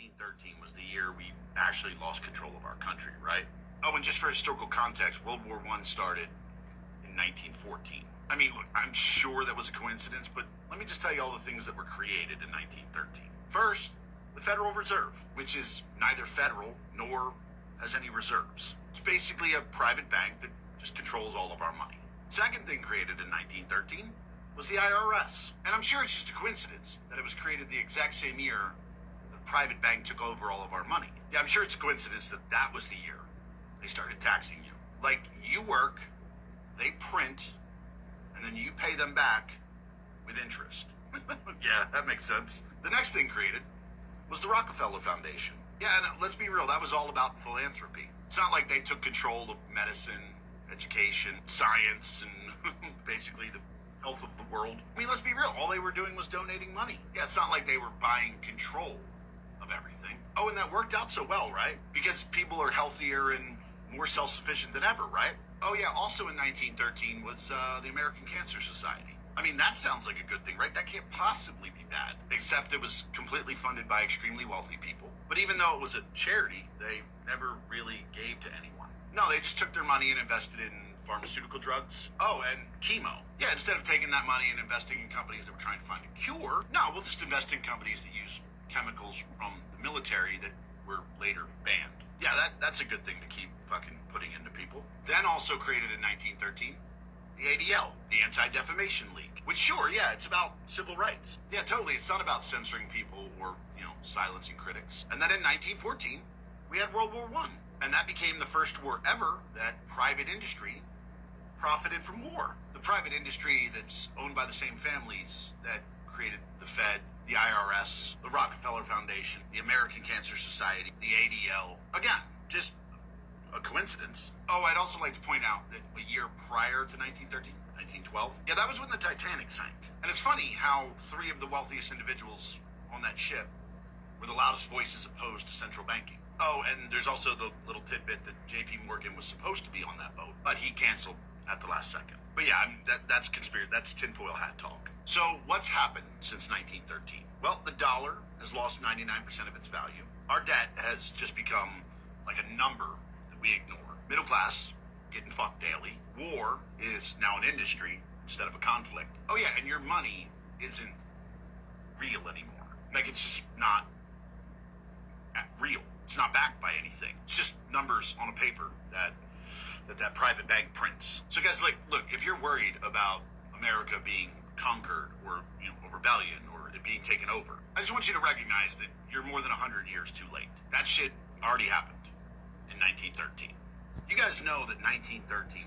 1913 was the year we actually lost control of our country, right? Oh, and just for historical context, World War I started in 1914. I mean, look, I'm sure that was a coincidence, but let me just tell you all the things that were created in 1913. First, the Federal Reserve, which is neither federal nor has any reserves. It's basically a private bank that just controls all of our money. Second thing created in 1913 was the IRS. And I'm sure it's just a coincidence that it was created the exact same year the private bank took over all of our money. Yeah, I'm sure it's a coincidence that that was the year they started taxing you. Like, you work, they print, and then you pay them back with interest. Yeah, that makes sense. The next thing created was the Rockefeller Foundation. Yeah, and let's be real, that was all about philanthropy. It's not like they took control of medicine, education, science, and basically the health of the world. I mean, let's be real, all they were doing was donating money. Yeah, it's not like they were buying control of everything. Oh, and that worked out so well, right? Because people are healthier and more self-sufficient than ever, right? Oh yeah, also in 1913 was the American Cancer Society. I mean, that sounds like a good thing, right? That can't possibly be bad. Except it was completely funded by extremely wealthy people. But even though it was a charity, they never really gave to anyone. No, they just took their money and invested in pharmaceutical drugs. Oh, and chemo. Yeah, instead of taking that money and investing in companies that were trying to find a cure, no, we'll just invest in companies that use chemicals from the military that were later banned. Yeah, that's a good thing to keep fucking putting into people. Then also created in 1913, the ADL, the Anti-Defamation League. Which, sure, yeah, it's about civil rights. Yeah, totally, it's not about censoring people or, silencing critics. And then in 1914, we had World War I. And that became the first war ever that private industry profited from war. The private industry that's owned by the same families that created the Fed, the IRS, the Rockefeller Foundation, the American Cancer Society, the ADL. Again, just a coincidence. Oh, I'd also like to point out that a year prior to 1913, 1912, yeah, that was when the Titanic sank. And it's funny how three of the wealthiest individuals on that ship were the loudest voices opposed to central banking. Oh, and there's also the little tidbit that J.P. Morgan was supposed to be on that boat, but he canceled at the last second. But yeah, that's conspiracy. That's tinfoil hat talk. So what's happened since 1913? Well, the dollar has lost 99% of its value. Our debt has just become like a number that we ignore. Middle class getting fucked daily. War is now an industry instead of a conflict. Oh yeah, and your money isn't real anymore. Like, it's just not real. It's not backed by anything. It's just numbers on a paper that private bank prints. So guys, look, if you're worried about America being conquered or, a rebellion or it being taken over, I just want you to recognize that you're more than 100 years too late. That shit already happened in 1913. You guys know that 1913